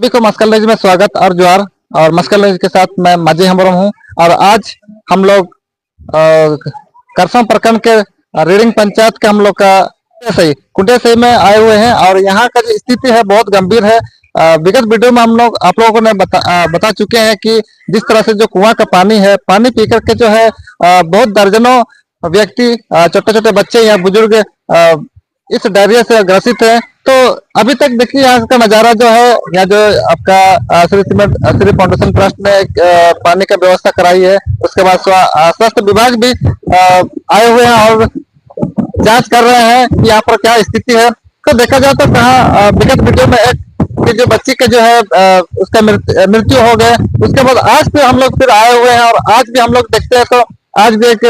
सभी को muscle range में स्वागत और जोहार। और मस्कल रेंज के साथ मैं माजी हमरम हूँ। और आज हम लोग करसम प्रखंड के रीडिंग पंचायत के हम लोग का कुंटे सही में आए हुए हैं। और यहाँ का जो स्थिति है बहुत गंभीर है। विगत वीडियो में हम लोग आप लोगों ने बता चुके हैं कि जिस तरह से जो कुआं का पानी है, पानी पी करके जो है बहुत दर्जनों व्यक्ति, छोटे छोटे बच्चे या बुजुर्ग इस डायरिया से ग्रसित है। तो अभी तक देखिए यहाँ का नजारा जो है, यहाँ जो आपका श्री फाउंडेशन ट्रस्ट ने पानी का व्यवस्था कराई है। उसके बाद स्वास्थ्य विभाग भी आए हुए हैं और जांच कर रहे हैं कि यहाँ पर क्या स्थिति है। तो देखा जाए तो कहा विगत वीडियो में एक कि जो बच्ची के जो है उसका मृत्यु हो गया। उसके बाद आज भी हम लोग फिर आए हुए हैं और आज भी हम लोग देखते हैं तो आज भी एक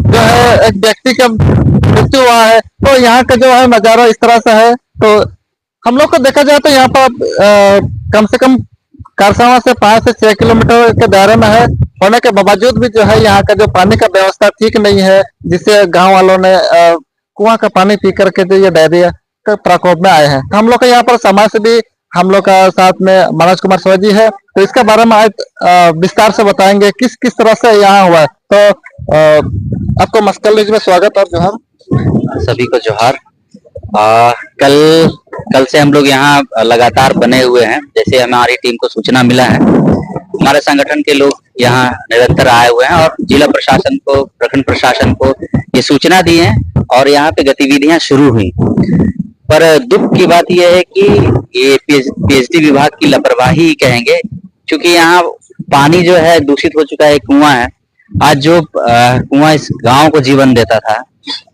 जो है एक व्यक्ति का मृत्यु हुआ है। तो यहाँ का जो है नजारा इस तरह से है। तो हम लोग को देखा जाए तो यहाँ पर कम से कम कारसावा से 5 से 6 किलोमीटर के दायरे में है। होने के बावजूद भी जो है यहाँ का जो पानी का व्यवस्था ठीक नहीं है, जिससे गांव वालों ने कुआं का पानी पी करके जो ये डायरिया के प्रकोप में आए हैं। तो हम लोग का यहाँ पर समाज से भी हम लोग का साथ में मनोज कुमार सोह जी है। तो इसके बारे में आज विस्तार से बताएंगे किस किस तरह से यहाँ हुआ है। तो आपको मस्कल रेंज में स्वागत और जोहार। सभी को जोहार। कल से हम लोग यहाँ लगातार बने हुए हैं। जैसे हमारी टीम को सूचना मिला है, हमारे संगठन के लोग यहाँ निरंतर आए हुए हैं और जिला प्रशासन को, प्रखंड प्रशासन को ये सूचना दी है और यहाँ पे गतिविधियां शुरू हुई। पर दुख की बात यह है कि ये पीएचडी विभाग की लापरवाही कहेंगे, क्योंकि यहाँ पानी जो है दूषित हो चुका है। कुआं है, आज जो कुआं इस गांव को जीवन देता था,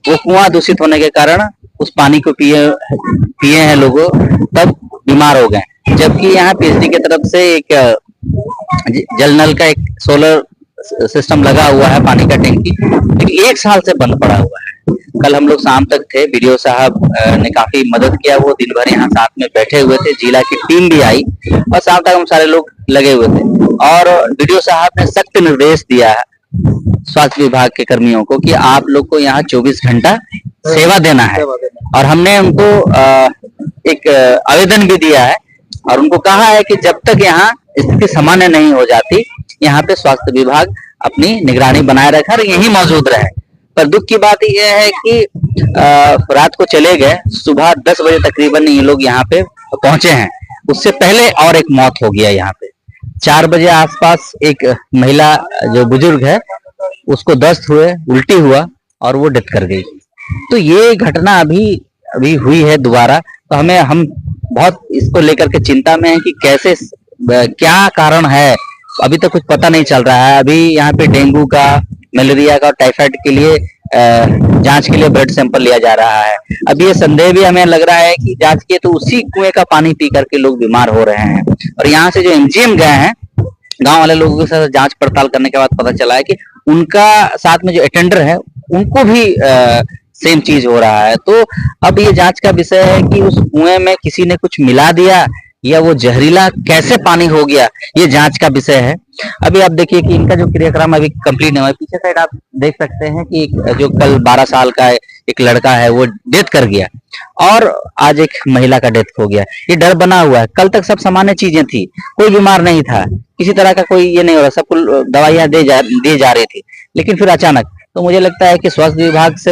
वो कुआं दूषित होने के कारण उस पानी को पिए हैं लोगों, तब बीमार हो गए। जबकि यहाँ पीएचडी की तरफ से एक जल नल का एक सोलर सिस्टम लगा हुआ है, पानी का टैंकी, लेकिन 1 साल से बंद पड़ा हुआ है। कल हम लोग शाम तक थे, बीडीओ साहब ने काफी मदद किया, वो दिन भर यहाँ साथ में बैठे हुए थे। जिला की टीम भी आई और शाम तक हम सारे लोग लगे हुए थे। और बीडीओ साहब ने सख्त निर्देश दिया है स्वास्थ्य विभाग के कर्मियों को कि आप लोग को यहाँ 24 घंटा सेवा देना है। और हमने उनको एक आवेदन भी दिया है और उनको कहा है कि जब तक यहाँ स्थिति सामान्य नहीं हो जाती, यहाँ पे स्वास्थ्य विभाग अपनी निगरानी बनाए रखे और यही मौजूद रहे। पर दुख की बात यह है कि रात को चले गए, सुबह 10 बजे तकरीबन ये लोग यहाँ पे पहुंचे हैं। उससे पहले और एक मौत हो गया यहाँ पे। 4 बजे आसपास एक महिला जो बुजुर्ग है, उसको दस्त हुए, उल्टी हुआ और वो डेथ कर गई। तो ये घटना अभी हुई है दोबारा। तो हम बहुत इसको लेकर के चिंता में है कि कैसे, क्या कारण है, अभी तक कुछ पता नहीं चल रहा है। अभी यहाँ पे डेंगू का, मलेरिया का और टाइफाइड के लिए जांच के लिए ब्लड सैंपल लिया जा रहा है। अब ये संदेह भी हमें लग रहा है कि जांच किए तो उसी कुएं का पानी पी करके लोग बीमार हो रहे हैं। और यहाँ से जो एमजीएम गए हैं, गांव वाले लोगों के साथ जांच पड़ताल करने के बाद पता चला है कि उनका साथ में जो अटेंडर है, उनको भी सेम चीज हो रहा है। तो अब ये जांच का विषय है कि उस कुएं में किसी ने कुछ मिला दिया या वो जहरीला कैसे पानी हो गया, ये जांच का विषय है। अभी आप देखिए कि इनका जो क्रियाक्रम अभी कंप्लीट नहीं हुआ है। पीछे साइड आप देख सकते हैं कि जो कल 12 साल का एक लड़का है, वो डेथ कर गया और आज एक महिला का डेथ हो गया। ये डर बना हुआ है। कल तक सब सामान्य चीजें थी, कोई बीमार नहीं था, किसी तरह का कोई ये नहीं हो रहा, सबको दवाइयां दी जा रही थी। लेकिन फिर अचानक, तो मुझे लगता है कि स्वास्थ्य विभाग से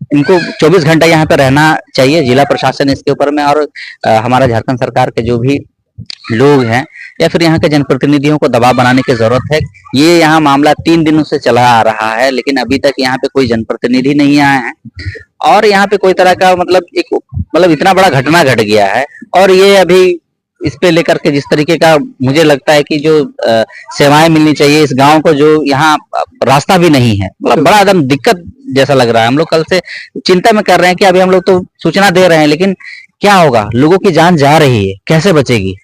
इनको 24 घंटा यहाँ पे रहना चाहिए, जिला प्रशासन इसके ऊपर में, और हमारा झारखंड सरकार के जो भी लोग हैं या फिर यहाँ के जनप्रतिनिधियों को दबाव बनाने की जरूरत है। ये यहाँ मामला 3 दिनों से चला आ रहा है, लेकिन अभी तक यहाँ पे कोई जनप्रतिनिधि नहीं आए हैं और यहाँ पे कोई तरह का मतलब इतना बड़ा घटना घट गया है। और ये अभी इस पे लेकर के जिस तरीके का मुझे लगता है कि जो सेवाएं मिलनी चाहिए इस गांव को, जो यहाँ रास्ता भी नहीं है, मतलब बड़ा एकदम दिक्कत जैसा लग रहा है। हम लोग कल से चिंता में कर रहे हैं कि अभी हम लोग तो सूचना दे रहे हैं, लेकिन क्या होगा, लोगों की जान जा रही है, कैसे बचेगी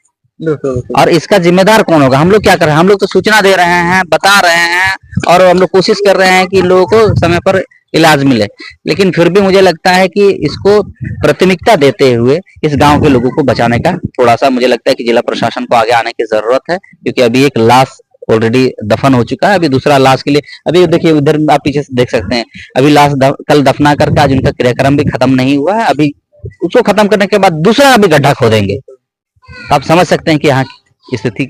और इसका जिम्मेदार कौन होगा? हम लोग क्या कर रहे हैं? हम लोग तो सूचना दे रहे हैं, बता रहे हैं और हम लोग कोशिश कर रहे हैं कि लोगों को समय पर इलाज मिले, लेकिन फिर भी मुझे लगता है कि इसको प्राथमिकता देते हुए इस गांव के लोगों को बचाने का थोड़ा सा मुझे लगता है कि जिला प्रशासन को आगे आने की जरूरत है। क्योंकि अभी एक लाश ऑलरेडी दफन हो चुका है, अभी दूसरा लाश के लिए अभी देखिए उधर आप पीछे से देख सकते हैं, अभी लाश कल दफना करके आज उनका क्रियाक्रम भी खत्म नहीं हुआ है। अभी उसको खत्म करने के बाद दूसरा भी गड्ढा खोदेंगे। तो आप समझ सकते हैं कि यहाँ की स्थिति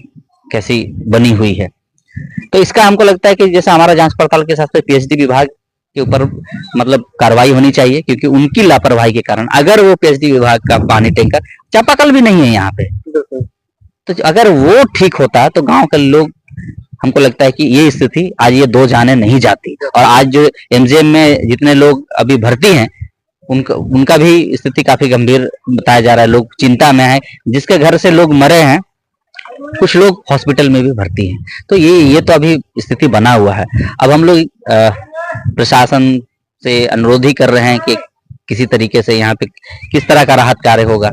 कैसी बनी हुई है। तो इसका हमको लगता है कि जैसे हमारा जांच पड़ताल के साथ पीएचडी विभाग के ऊपर मतलब कार्रवाई होनी चाहिए, क्योंकि उनकी लापरवाही के कारण अगर वो पीएचडी विभाग का पानी टैंकर, चापाकल भी नहीं है यहाँ पे, तो अगर वो ठीक होता तो गांव के लोग, हमको लगता है कि ये स्थिति आज ये दो जाने नहीं जाती। और आज जो एमजीएम में जितने लोग अभी भर्ती हैं उनका भी स्थिति काफी गंभीर बताया जा रहा है। लोग चिंता में है, जिसके घर से लोग मरे हैं, कुछ लोग हॉस्पिटल में भी भर्ती हैं। तो ये तो अभी स्थिति बना हुआ है। अब हम लोग प्रशासन से अनुरोध ही कर रहे हैं कि किसी तरीके से यहाँ पे किस तरह का राहत कार्य होगा,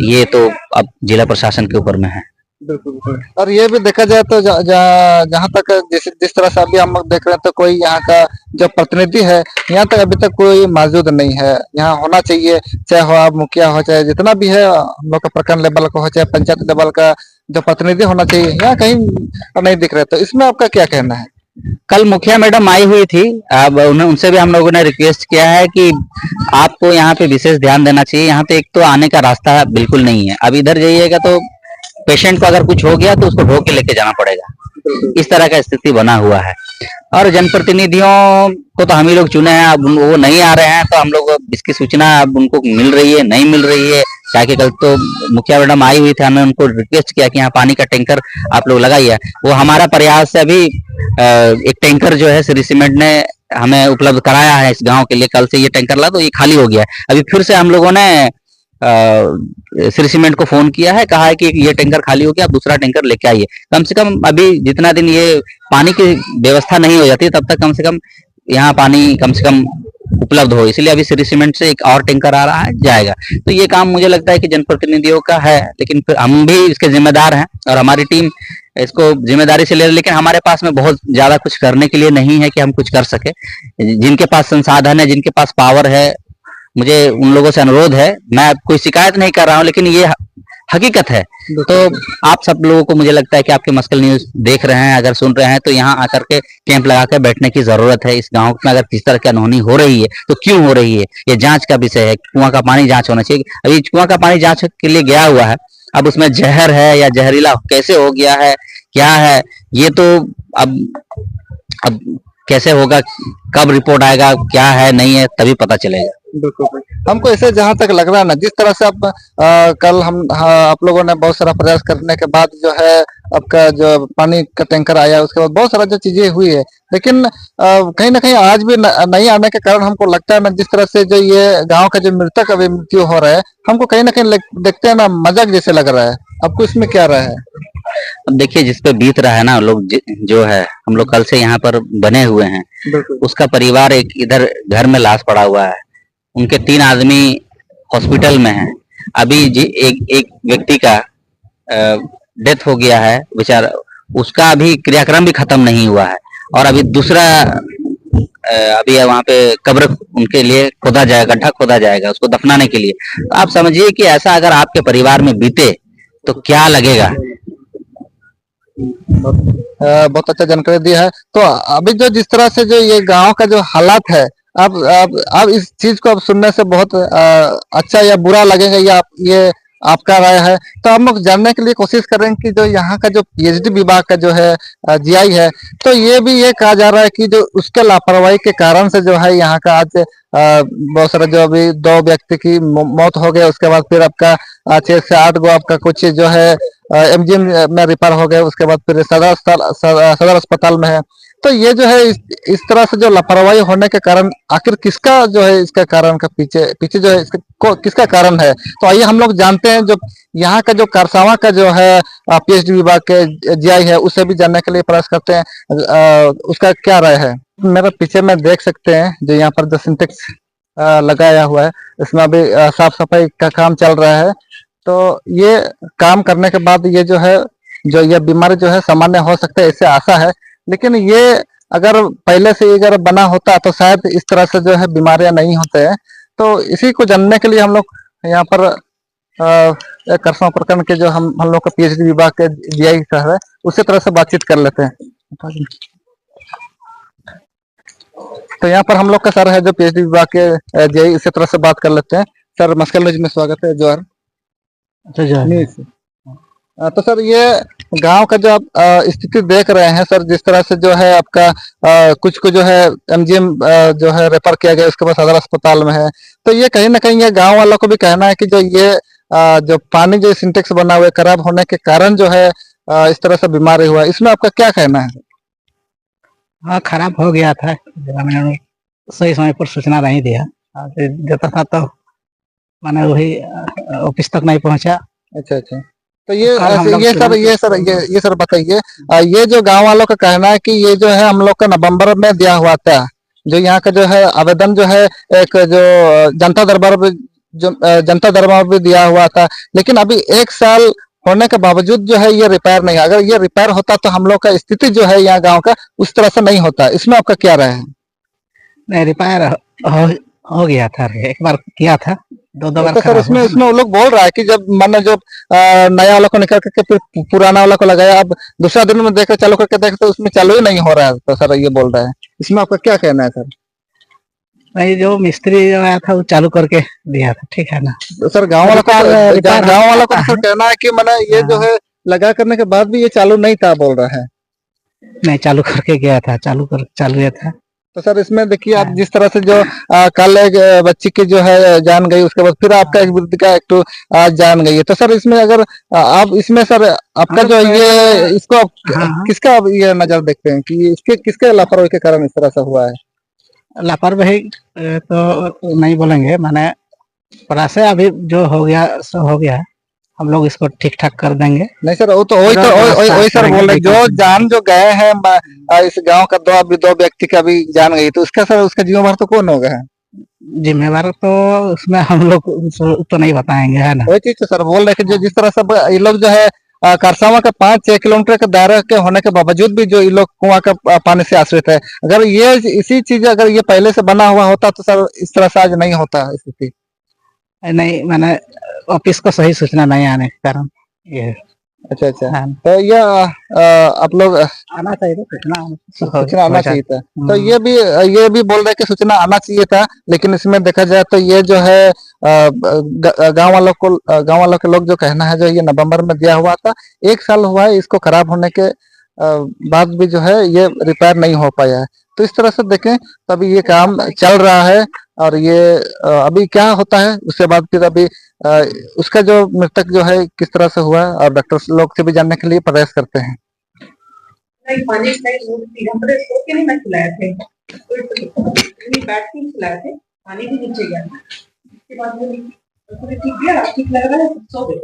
ये तो अब जिला प्रशासन के ऊपर में है। बिल्कुल। और ये भी देखा जाए तो जहाँ तक जिस तरह से अभी हम लोग देख रहे हैं, तो कोई यहाँ का जो प्रतिनिधि है यहाँ तक अभी तक कोई मौजूद नहीं है। यहाँ होना चाहिए, चाहे हो आप मुखिया हो, चाहे जितना भी है हम लोग का प्रखंड लेवल का हो, चाहे पंचायत लेवल का जो प्रतिनिधि होना चाहिए, यहाँ कहीं नहीं दिख रहे। तो इसमें आपका क्या कहना है? कल मुखिया मैडम आई हुई थी, अब उनसे भी हम लोगों ने रिक्वेस्ट किया है कि आपको यहाँ पे विशेष ध्यान देना चाहिए। यहाँ पे एक तो आने का रास्ता बिल्कुल नहीं है। अब इधर जाइएगा तो पेशेंट को अगर कुछ हो गया तो उसको ढो के लेके जाना पड़ेगा। इस तरह का स्थिति बना हुआ है। और जनप्रतिनिधियों को तो हम ही लोग चुने हैं, अब वो नहीं आ रहे हैं, तो हम लोग इसकी सूचना अब उनको मिल रही है, नहीं मिल रही है। ताकि कल तो मुखिया मैडम आई हुई थी, हमने उनको रिक्वेस्ट किया कि यहाँ पानी का टैंकर आप लोग लगाइए। वो हमारा प्रयास से अभी एक टैंकर जो है श्री सीमेंट ने हमें उपलब्ध कराया है इस गांव के लिए। कल से ये टैंकर ला तो ये खाली हो गया है। अभी फिर से हम लोगों ने श्री सीमेंट को फोन किया है, कहा है कि ये टैंकर खाली हो गया, आप दूसरा टैंकर लेके आइए। कम से कम अभी जितना दिन ये पानी की व्यवस्था नहीं हो जाती तब तक कम से कम यहाँ पानी कम से कम उपलब्ध हो। इसलिए अभी श्री सीमेंट से एक और टैंकर आ रहा है, जाएगा। तो ये काम मुझे लगता है कि जनप्रतिनिधियों का है, लेकिन फिर हम भी इसके जिम्मेदार हैं और हमारी टीम इसको जिम्मेदारी से ले रही। लेकिन हमारे पास में बहुत ज्यादा कुछ करने के लिए नहीं है कि हम कुछ कर सके। जिनके पास संसाधन है, जिनके पास पावर है, मुझे उन लोगों से अनुरोध है। मैं कोई शिकायत नहीं कर रहा हूँ, लेकिन ये हकीकत है। तो आप सब लोगों को, मुझे लगता है कि आपके मस्कल न्यूज देख रहे हैं, अगर सुन रहे हैं, तो यहाँ आकर के कैंप लगा के बैठने की जरूरत है। इस गांव में अगर किस तरह की अनहोनी हो रही है तो क्यों हो रही है, ये जांच का विषय है। कुआं का पानी जांच होना चाहिए। अभी कुआं का पानी जांच के लिए गया हुआ है, अब उसमें जहर है या जहरीला कैसे हो गया है, क्या है, ये तो अब कैसे होगा, कब रिपोर्ट आएगा, क्या है नहीं है, तभी पता चलेगा। बिल्कुल। हमको ऐसे जहां तक लग रहा है ना, जिस तरह से आप कल आप लोगों ने बहुत सारा प्रयास करने के बाद जो है आपका जो पानी का टैंकर आया, उसके बाद बहुत सारा जो चीजें हुई है, लेकिन कहीं ना कहीं आज भी नहीं आने के कारण हमको लगता है ना, जिस तरह से जो ये गांव का जो मृतक अभी मृत्यु हो रहा है, हमको कहीं ना कहीं देखते हैं ना मजाक जैसे लग रहा है। आपको इसमें क्या राय है? अब देखिए, जिस पे बीत रहा है ना लोग, जो है हम लोग कल से यहाँ पर बने हुए हैं, उसका परिवार एक इधर घर में लाश पड़ा हुआ है, उनके 3 आदमी हॉस्पिटल में हैं। अभी एक व्यक्ति का डेथ हो गया है बेचारा, उसका अभी क्रियाक्रम भी खत्म नहीं हुआ है। और अभी दूसरा अभी वहां पे कब्र उनके लिए खोदा जाएगा, गड्ढा खोदा जाएगा उसको दफनाने के लिए। तो आप समझिए कि ऐसा अगर आपके परिवार में बीते तो क्या लगेगा। बहुत अच्छा जानकारी दिया है। तो अभी जो जिस तरह से जो ये गांव का जो हालात है, आप इस चीज को अब सुनने से बहुत अच्छा या बुरा लगेगा, या ये आपका राय है? तो हम लोग जानने के लिए कोशिश करेंगे कि जो यहाँ का जो पीएचडी विभाग का जो है जीआई है, तो ये भी ये कहा जा रहा है कि जो उसके लापरवाही के कारण से जो है यहाँ का आज बहुत सारा जो अभी 2 व्यक्ति की मौत हो गई, उसके बाद फिर आपका 6 से 8 गो आपका कुछ जो है एमजीएम में रिफर हो गए, उसके बाद फिर सदर अस्पताल में है। तो ये जो है इस तरह से जो लापरवाही होने के कारण आखिर किसका जो है इसका कारण का पीछे जो है किसका कारण है? तो आइए हम लोग जानते हैं, जो यहाँ का जो कारसावा का जो है पीएचडी विभाग के जीआई है, उससे भी जानने के लिए प्रयास करते हैं उसका क्या राय है। मेरे पीछे में देख सकते हैं जो यहाँ पर जो सिंटेक्स लगाया हुआ है, इसमें अभी साफ सफाई का काम चल रहा है। तो ये काम करने के बाद ये जो है जो ये बीमारी जो है सामान्य हो सकता है, इससे आशा है। लेकिन ये अगर पहले से अगर बना होता तो शायद इस तरह से जो है बीमारियां नहीं होते हैं। तो इसी को जानने के लिए हम लोग यहाँ पर करसों प्रखंड के जो हम लोग का पीएचडी विभाग के जीआई सर है, उसी तरह से बातचीत कर लेते हैं। तो यहाँ पर हम लोग का सर है जो पीएचडी विभाग के जीआई, इसी तरह से बात कर लेते हैं। सर मस्कल न्यूज में स्वागत है। जोहार। अच्छा जो है न्यूज। तो सर ये गांव का जो आप स्थिति देख रहे हैं सर, जिस तरह से जो है आपका कुछ को जो है एमजीएम जो है रेफर किया गया, उसके बाद सदर अस्पताल में है। तो ये कहीं ना कहीं ये गांव वालों को भी कहना है कि जो ये जो पानी जो सिंटेक्स बना हुआ है खराब होने के कारण जो है इस तरह से बीमारी हुआ है, इसमें आपका क्या कहना है? हाँ खराब हो गया था। ग्रामीणों ने सही समय पर सूचना नहीं दिया। फिर देता था तो मैंने वही ऑफिस तक नहीं पहुंचा। अच्छा अच्छा। तो ये कल हम लोग ये सर बताइए, ये जो गांव वालों का कहना है कि ये जो है हम लोग का नवंबर में दिया हुआ था, जो यहाँ का जो है आवेदन जो है एक जो जनता दरबार में जो जनता दरबार में दिया हुआ था, लेकिन अभी 1 साल होने के बावजूद जो है ये रिपेयर नहीं। अगर ये रिपेयर होता तो हम लोग का स्थिति जो है यहाँ गांव का उस तरह से नहीं होता। इसमें आपका क्या राय है? नहीं रिपेयर हो गया था। एक बार किया था, दो बार तो सर खराब इसमें हुआ। इसमें वो लोग बोल रहा है कि जब मैंने जो नया वाला को निकाल करके फिर पुराना वाला को लगाया, अब दूसरा दिन में देख चालू करके देख तो उसमें चालू ही नहीं हो रहा है। तो सर ये बोल रहा है, इसमें आपका क्या कहना है सर? नहीं जो मिस्त्री जो आया था वो चालू करके दिया था, ठीक है ना। तो सर गाँव वाला को रिपेयर गाँव वाला को होता तो सर है। कहना है कि मैंने ये जो है लगा करने के बाद भी ये चालू नहीं था, बोल रहा है। नहीं चालू करके गया था, चालू हुआ था। तो सर इसमें देखिए आप हाँ। जिस तरह से जो कल एक बच्ची की जो है जान गई, उसके बाद फिर आपका एक वृद्ध का एक तो आज जान गई है। तो सर इसमें अगर आप इसमें सर आपका हम जो लोग ये इसको आप हाँ। किसका आप ये नजर देखते हैं कि इसके किसके लापरवाही के कारण इस तरह से हुआ है? लापरवाही तो नहीं बोलेंगे, माने पर ऐसे अभी जो हो गया सो हो गया। हम लोग इसको ठीक ठाक कर देंगे। नहीं सर वो तो वही सर बोल रहे, जो जान जो गए हैं इस गांव का दो व्यक्ति का भी जान गई, तो उसका सर उसका जिम्मेवार तो कौन होगा? जिम्मेवार तो उसमें हम लोग तो नहीं बताएंगे, है ना। वही चीज तो सर बोल रहे कि जो जिस तरह से ये लोग जो है करसावा का 5-6 किलोमीटर के दायरे के होने के बावजूद भी जो ये लोग कुआं का पानी से आश्रित है। अगर ये इसी चीज अगर ये पहले से बना हुआ होता तो सर इस तरह से आज नहीं होता स्थिति। नहीं मैंने ऑफिस को सही सूचना नहीं आने के कारण ये है। अच्छा अच्छा। हाँ। तो ये आप लोग आना चाहिए था सूचना आना चाहिए था। तो हम्म। ये भी बोल रहे कि सूचना आना चाहिए था, लेकिन इसमें देखा जाए तो ये जो है गांव वालों के लोग जो कहना है जो ये नवंबर में दिया हुआ था, 1 साल हुआ है इसको खराब होने के बाद भी जो है ये रिपेयर नहीं हो पाया है। तो इस तरह से देखें तो अभी ये काम चल रहा है और ये अभी क्या होता है उसके बाद फिर अभी उसका जो मृतक जो है किस तरह से हुआ है और डॉक्टर लोग से भी जानने के लिए प्रयास करते हैं। नहीं पानी नहीं हमने सो के नहीं मैं खिलाए थे, कोई बैठ के खिलाए थे, पानी भी नीचे गया। उसके बाद वो ठीक गया, ठीक लग रहा है, सो गए।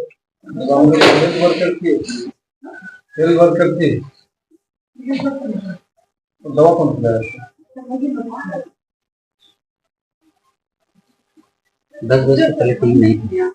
दवा कौन खिलाया? 10 बजे से पहले कोई नहीं था।